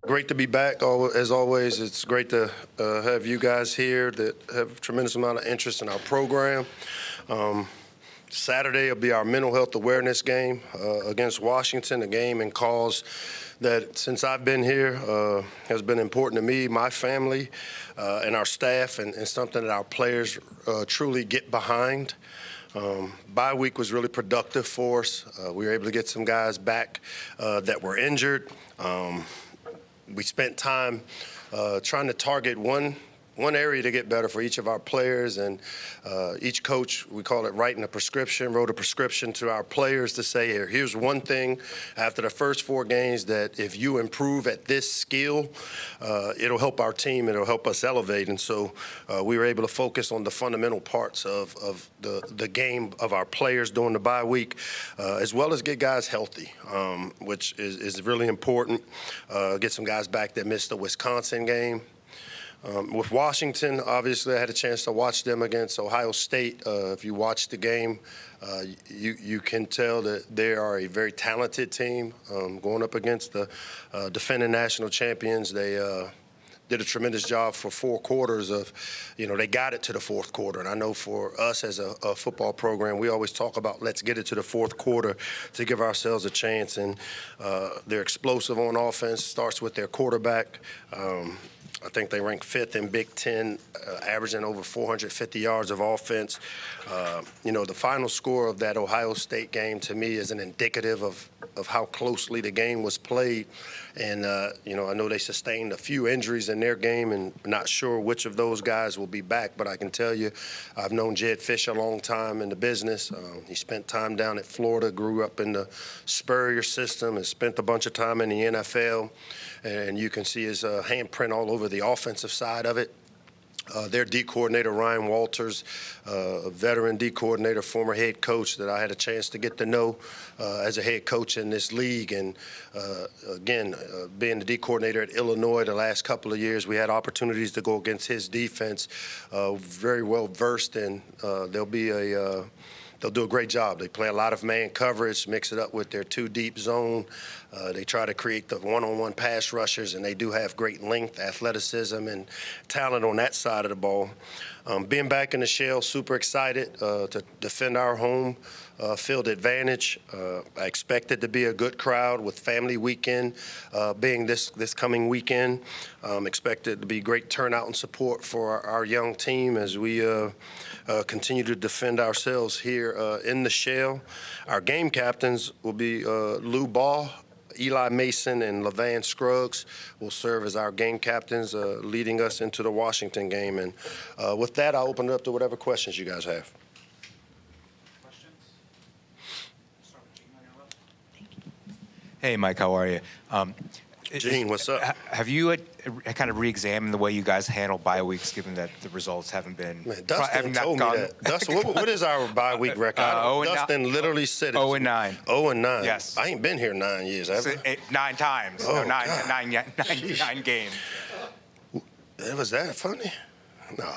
Great to be back, as always. It's great to have you guys here that have a tremendous amount of interest in our program. Saturday will be our mental health awareness game against Washington, a game and cause that since I've been here has been important to me, my family, and our staff, and something that our players truly get behind. Bye week was really productive for us. We were able to get some guys back that were injured. We spent time trying to target one area to get better for each of our players, and each coach, we call it writing a prescription, wrote a prescription to our players to say, here's one thing after the first 4 games that if you improve at this skill, it'll help our team, it'll help us elevate. And so we were able to focus on the fundamental parts of the game of our players during the bye week, as well as get guys healthy, which is really important. Get some guys back that missed the Wisconsin game. With Washington, obviously, I had a chance to watch them against Ohio State. If you watch the game, you can tell that they are a very talented team. Going up against the defending national champions, they did a tremendous job for 4 quarters of, they got it to the 4th quarter. And I know for us as a football program, we always talk about let's get it to the 4th quarter to give ourselves a chance. And they're explosive on offense, starts with their quarterback. I think they rank 5th in Big Ten, averaging over 450 yards of offense. The final score of that Ohio State game, to me, is an indicative of how closely the game was played. And, I know they sustained a few injuries in their game, and not sure which of those guys will be back. But I can tell you, I've known Jed Fish a long time in the business. He spent time down at Florida, grew up in the Spurrier system, and spent a bunch of time in the NFL. And you can see his handprint all over the offensive side of it. Their D coordinator, Ryan Walters, a veteran D coordinator, former head coach that I had a chance to get to know as a head coach in this league. And again, being the D coordinator at Illinois the last couple of years, we had opportunities to go against his defense. Very well versed, and they'll do a great job. They play a lot of man coverage, mix it up with their 2 deep zone. They try to create the one-on-one pass rushers, and they do have great length, athleticism, and talent on that side of the ball. Being back in the shell, super excited to defend our home field advantage. I expect it to be a good crowd with family weekend being this coming weekend. Expect it to be great turnout and support for our young team as we continue to defend ourselves here in the shell. Our game captains will be Lou Ball, Eli Mason, and LeVan Scruggs will serve as our game captains, leading us into the Washington game. And with that, I'll open it up to whatever questions you guys have. Questions? Start with Gene on your left. Thank you. Hey, Mike, how are you? Gene, what's up? Have you kind of re-examined the way you guys handle bye weeks, given that the results haven't been? Man, Dustin told me that. Dustin, what is our bye week record? Dustin literally said it. 0-9. 0-9. Yes. I ain't been here 9 years, have I? 9 times. Oh, no, nine games. Was that funny? No.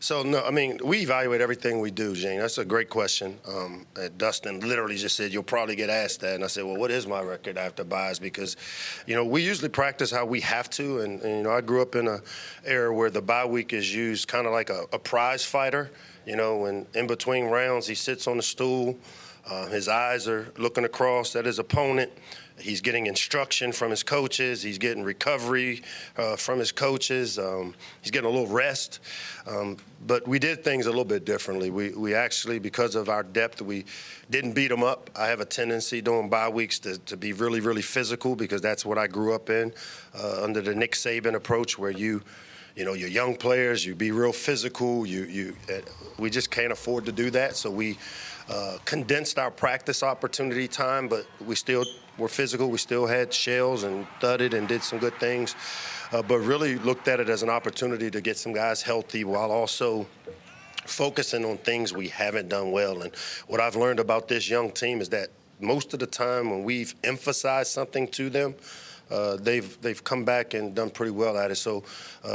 So, no, I mean, we evaluate everything we do, Gene. That's a great question. Dustin literally just said, you'll probably get asked that. And I said, well, what is my record after buys? Because, we usually practice how we have to. And I grew up in an era where the bye week is used kind of like a prize fighter. When in between rounds, he sits on the stool. His eyes are looking across at his opponent. He's getting instruction from his coaches. He's getting recovery from his coaches. He's getting a little rest. But we did things a little bit differently. We actually, because of our depth, we didn't beat them up. I have a tendency during bye weeks to be really, really physical because that's what I grew up in under the Nick Saban approach where you're young players, you be real physical. We just can't afford to do that. So we condensed our practice opportunity time, but we still were physical. We still had shells and thudded and did some good things, but really looked at it as an opportunity to get some guys healthy while also focusing on things we haven't done well. And what I've learned about this young team is that most of the time when we've emphasized something to them, they've come back and done pretty well at it. So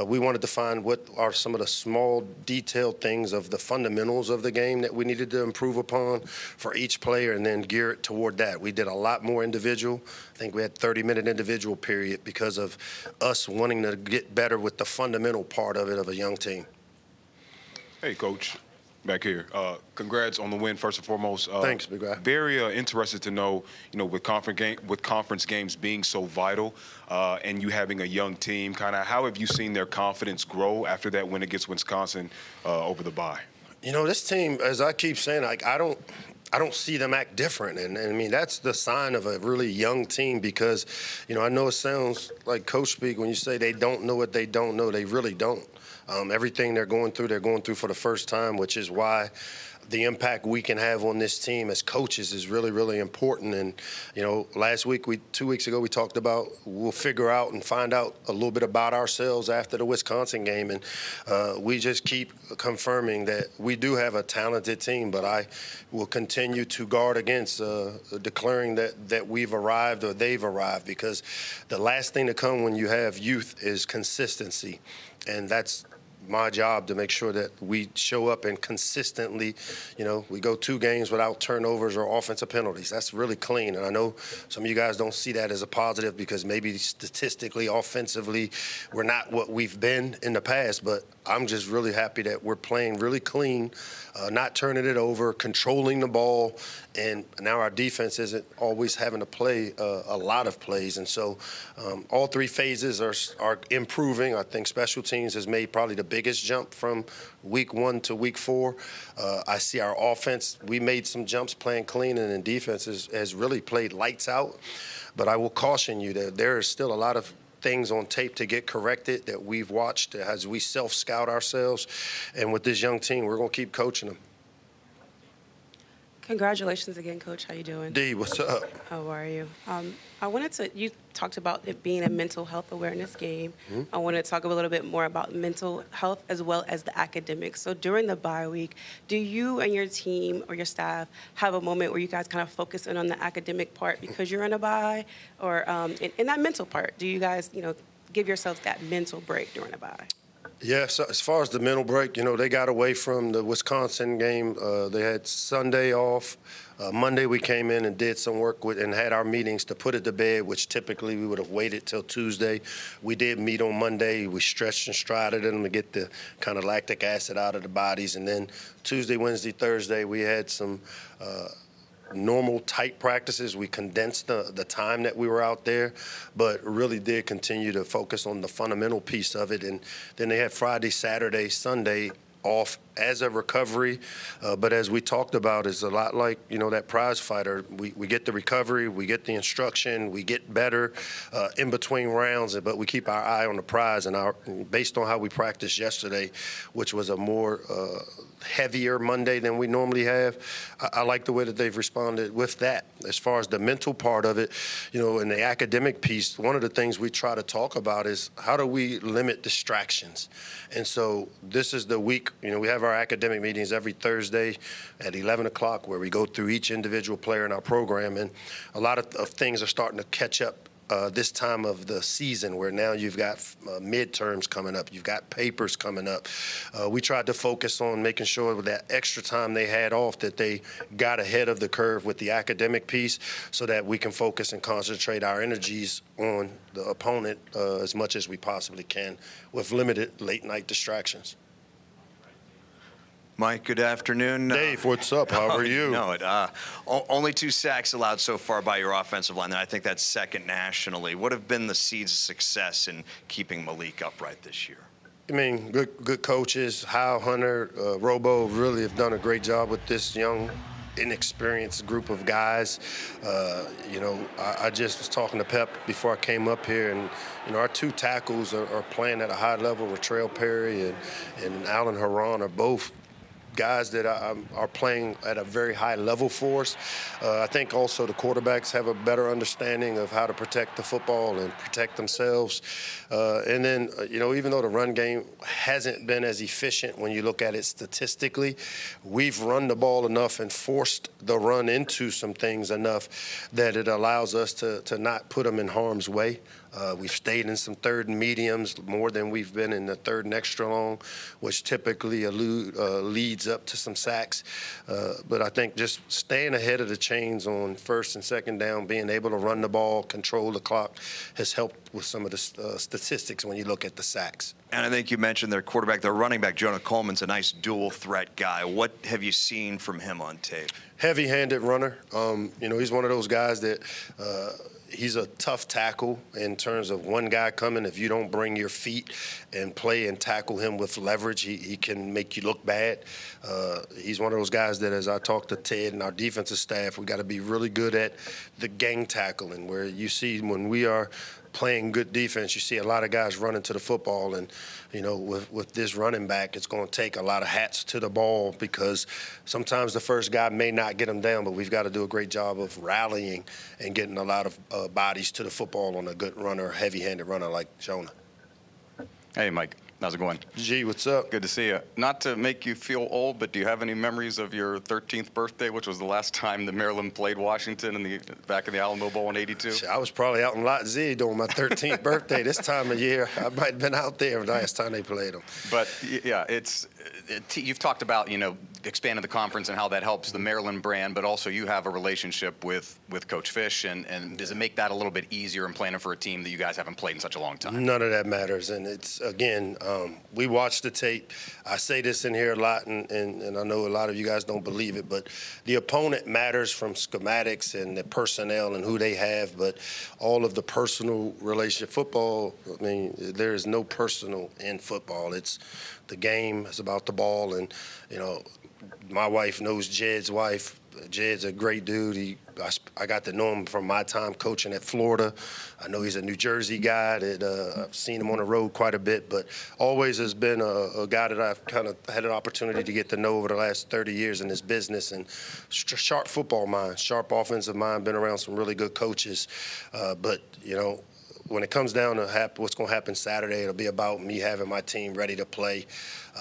we wanted to find what are some of the small, detailed things of the fundamentals of the game that we needed to improve upon for each player, and then gear it toward that. We did a lot more individual. I think we had 30-minute individual period because of us wanting to get better with the fundamental part of it of a young team. Hey, Coach, back here. Congrats on the win, first and foremost. Thanks, big guy. Very interested to know, with conference games being so vital, and you having a young team, kind of how have you seen their confidence grow after that win against Wisconsin over the bye? This team, as I keep saying, I don't see them act different. And I mean, that's the sign of a really young team because, I know it sounds like coach speak when you say they don't know what they don't know. They really don't. Everything they're going through for the first time, which is why the impact we can have on this team as coaches is really, really important. And, last week, 2 weeks ago, we talked about we'll figure out and find out a little bit about ourselves after the Wisconsin game. And we just keep confirming that we do have a talented team, but I will continue to guard against declaring that we've arrived or they've arrived, because the last thing to come when you have youth is consistency. And that's my job to make sure that we show up and consistently, we go 2 games without turnovers or offensive penalties. That's really clean. And I know some of you guys don't see that as a positive because maybe statistically, offensively, we're not what we've been in the past. But I'm just really happy that we're playing really clean, not turning it over, controlling the ball. And now our defense isn't always having to play a lot of plays. And so all 3 phases are improving. I think special teams has made probably the biggest jump from week 1 to week 4. I see our offense, we made some jumps playing clean, and then defense has really played lights out. But I will caution you that there is still a lot of things on tape to get corrected that we've watched as we self-scout ourselves. And with this young team, we're going to keep coaching them. Congratulations again, Coach. How you doing? D, what's up? How are you? You talked about it being a mental health awareness game. Mm-hmm. I wanted to talk a little bit more about mental health as well as the academics. So during the bye week, do you and your team or your staff have a moment where you guys kind of focus in on the academic part because you're in a bye, or in that mental part? Do you guys, give yourselves that mental break during a bye? Yeah, so as far as the mental break, they got away from the Wisconsin game. They had Sunday off. Monday we came in and did some work and had our meetings to put it to bed, which typically we would have waited till Tuesday. We did meet on Monday. We stretched and strided them to get the kind of lactic acid out of the bodies. And then Tuesday, Wednesday, Thursday, we had some normal tight practices. We condensed the time that we were out there, but really did continue to focus on the fundamental piece of it. And then they had Friday, Saturday, Sunday off as a recovery. But as we talked about, it's a lot like, that prize fighter. We get the recovery, we get the instruction, we get better in between rounds, but we keep our eye on the prize. And based on how we practiced yesterday, which was a more heavier Monday than we normally have, I like the way that they've responded with that. As far as the mental part of it, and the academic piece, one of the things we try to talk about is how do we limit distractions? And so this is the week, we have our academic meetings every Thursday at 11 o'clock where we go through each individual player in our program. And a lot of things are starting to catch up this time of the season, where now you've got midterms coming up, you've got papers coming up. We tried to focus on making sure with that extra time they had off that they got ahead of the curve with the academic piece so that we can focus and concentrate our energies on the opponent as much as we possibly can with limited late-night distractions. Mike, good afternoon. Dave, what's up? How are you? Only 2 sacks allowed so far by your offensive line, and I think that's second nationally. What have been the seeds of success in keeping Malik upright this year? I mean, good coaches. Hal, Hunter, Robo really have done a great job with this young, inexperienced group of guys. I just was talking to Pep before I came up here, and our 2 tackles are playing at a high level. Latrell Perry and Alan Haran are both guys that are playing at a very high level for us. I think also the quarterbacks have a better understanding of how to protect the football and protect themselves. And then, even though the run game hasn't been as efficient when you look at it statistically, we've run the ball enough and forced the run into some things enough that it allows us to not put them in harm's way. We've stayed in some third and mediums more than we've been in the third and extra long, which typically leads up to some sacks. But I think just staying ahead of the chains on first and second down, being able to run the ball, control the clock, has helped with some of the statistics when you look at the sacks. And I think you mentioned their quarterback, their running back, Jonah Coleman's a nice dual threat guy. What have you seen from him on tape? Heavy-handed runner. He's one of those guys that he's a tough tackle in terms of one guy coming. If you don't bring your feet and play and tackle him with leverage, he can make you look bad. He's one of those guys that, as I talk to Ted and our defensive staff, we got to be really good at the gang tackling, where you see when we are playing good defense, you see a lot of guys running to the football, and with this running back, it's going to take a lot of hats to the ball, because sometimes the first guy may not get him down, but we've got to do a great job of rallying and getting a lot of bodies to the football on a good runner, heavy-handed runner like Jonah. Hey, Mike. How's it going? G, what's up? Good to see you. Not to make you feel old, but do you have any memories of your 13th birthday, which was the last time that Maryland played Washington back in the Alamo Bowl in '82? I was probably out in Lot Z during my 13th birthday. This time of year, I might have been out there the last time they played them. But, yeah, you've talked about, expanding the conference and how that helps the Maryland brand, but also you have a relationship with Coach Fish, and does it make that a little bit easier in planning for a team that you guys haven't played in such a long time? None of that matters, and it's, again, we watch the tape. I say this in here a lot, and I know a lot of you guys don't believe it, but the opponent matters from schematics and the personnel and who they have, but all of the personal relationship. Football, there is no personal in football. It's the game. It's about the ball, and, my wife knows Jed's wife. Jed's a great dude. I got to know him from my time coaching at Florida. I know he's a New Jersey guy that I've seen him on the road quite a bit, but always has been a guy that I've kind of had an opportunity to get to know over the last 30 years in this business. And sharp football mind, sharp offensive mind, been around some really good coaches. But, when it comes down to what's going to happen Saturday, it'll be about me having my team ready to play.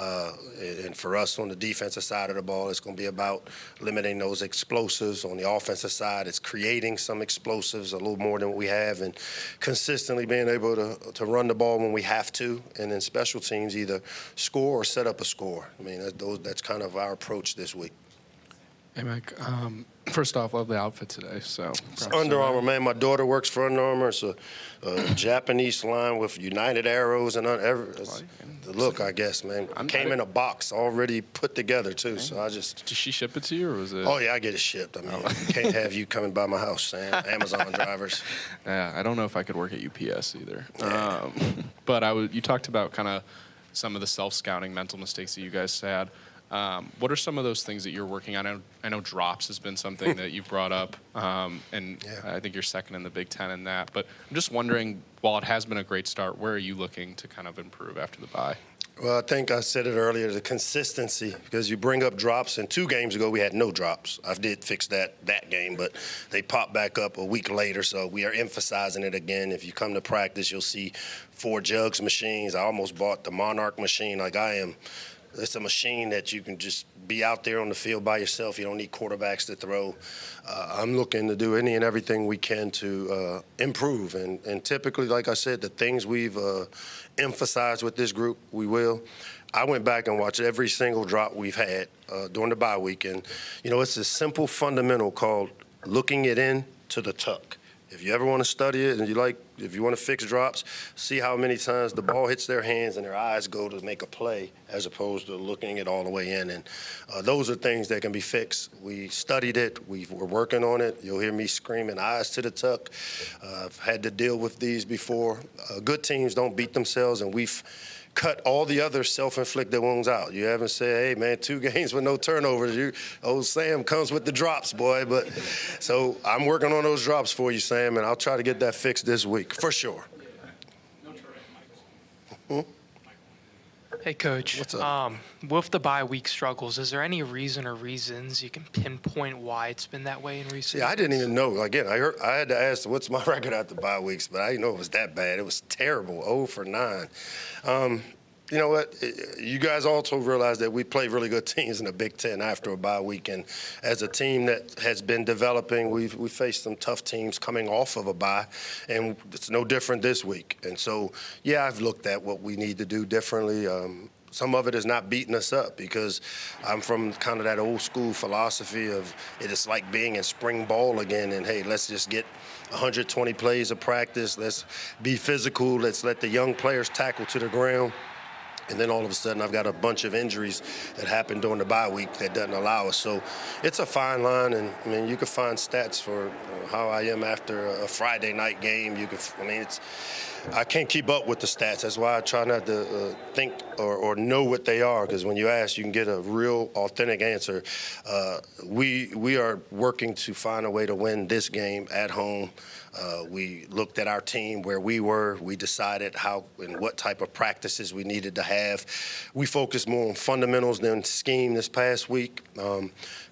And for us on the defensive side of the ball, it's going to be about limiting those explosives. On the offensive side, it's creating some explosives, a little more than what we have, and consistently being able to run the ball when we have to, and then special teams either score or set up a score. That's kind of our approach this week. Hey, Mike. First off, love the outfit today. It's Under Armour, man. My daughter works for Under Armour. It's a Japanese line with United Arrows and the look, I guess, man. Came in a box already put together, too. So I just. Did she ship it to you, or was it? Oh, yeah, I get it shipped. Can't have you coming by my house, Sam. Amazon drivers. Yeah, I don't know if I could work at UPS either. Yeah. But you talked about kind of some of the self-scouting mental mistakes that you guys had. What are some of those things that you're working on? I know drops has been something that you've brought up, and I think you're second in the Big Ten in that. But I'm just wondering, while it has been a great start, where are you looking to kind of improve after the bye? Well, I think I said it earlier, the consistency, because you bring up drops, and 2 games ago we had no drops. I did fix that game, but they popped back up a week later, so we are emphasizing it again. If you come to practice, you'll see 4 jugs machines. I almost bought the Monarch machine like I am. It's a machine that you can just be out there on the field by yourself. You don't need quarterbacks to throw. I'm looking to do any and everything we can to improve. And typically, like I said, the things we've emphasized with this group, we will. I went back and watched every single drop we've had during the bye week. And, it's a simple fundamental called looking it in to the tuck. If you ever want to study it and if you want to fix drops, see how many times the ball hits their hands and their eyes go to make a play as opposed to looking it all the way in. And those are things that can be fixed. We studied it. We're working on it. You'll hear me screaming, eyes to the tuck. I've had to deal with these before. Good teams don't beat themselves, and we've cut all the other self-inflicted wounds out. You haven't said, hey, man, 2 games with no turnovers. Old Sam comes with the drops, boy. But so I'm working on those drops for you, Sam, and I'll try to get that fixed this week, for sure. No turret, Michael. Hey, Coach. What's up? With the bye week struggles, is there any reason or reasons you can pinpoint why it's been that way in recent See, I didn't years? even know. Again, I had to ask, what's my record after bye weeks, but I didn't know it was that bad. It was terrible, 0 for 9. You know what? You guys also realize that we play really good teams in the Big Ten after a bye week, and as a team that has been developing, we faced some tough teams coming off of a bye, and it's no different this week. And so, yeah, I've looked at what we need to do differently. Some of it is not beating us up because I'm from kind of that old school philosophy of it is like being in spring ball again, and hey, let's just get 120 plays of practice. Let's be physical. Let's let the young players tackle to the ground. And then all of a sudden, I've got a bunch of injuries that happened during the bye week that doesn't allow us. So it's a fine line, and I mean, you can find stats for how I am after a Friday night game. I can't keep up with the stats. That's why I try not to think or know what they are, because when you ask, you can get a real, authentic answer. We are working to find a way to win this game at home. We looked at our team where we were. We decided how and what type of practices we needed to have. We focused more on fundamentals than scheme this past week.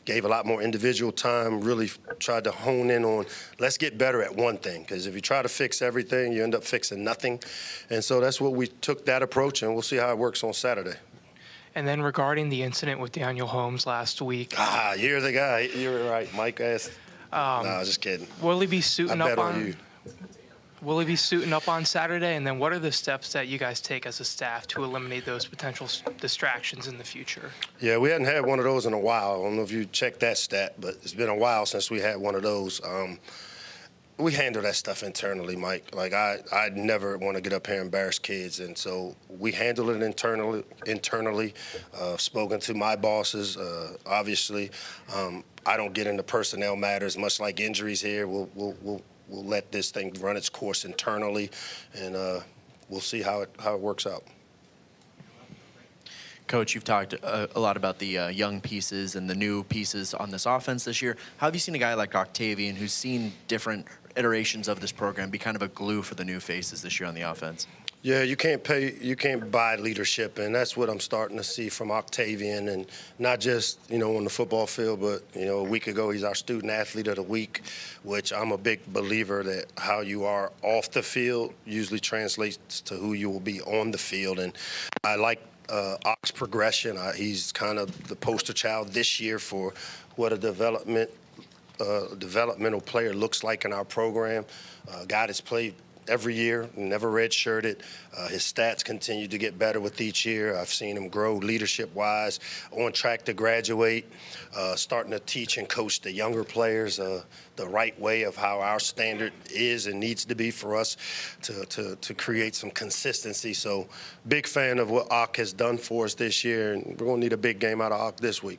Gave a lot more individual time, really tried to hone in on let's get better at one thing, because if you try to fix everything, you end up fixing nothing. And so that's what we took that approach, and we'll see how it works on Saturday. And then regarding the incident with Daniel Holmes last week, You're the guy. You're right. Mike asked. No, just kidding. will he be suiting I up bet on you. Will he be suiting up on Saturday? And then what are the steps that you guys take as a staff to eliminate those potential distractions in the future? Yeah, we hadn't had one of those in a while. I don't know if you checked that stat, but it's been a while since we had one of those. We handle that stuff internally, Mike. Like, I'd never want to get up here and embarrass kids, and so we handle it internally. Spoken to my bosses, obviously. I don't get into personnel matters, much like injuries here. We'll let this thing run its course internally, and we'll see how it works out. Coach, you've talked a lot about the young pieces and the new pieces on this offense this year. How have you seen a guy like Octavian, who's seen different iterations of this program, be kind of a glue for the new faces this year on the offense? Yeah, you can't buy leadership, and that's what I'm starting to see from Octavian, and not just, on the football field, but, a week ago he's our student athlete of the week, which I'm a big believer that how you are off the field usually translates to who you will be on the field. And I like Oc's progression. He's kind of the poster child this year for what a developmental player looks like in our program. A guy that's played every year, never redshirted. His stats continue to get better with each year. I've seen him grow leadership-wise, on track to graduate, starting to teach and coach the younger players the right way of how our standard is and needs to be for us to create some consistency. So big fan of what Ock has done for us this year, and we're going to need a big game out of Ock this week.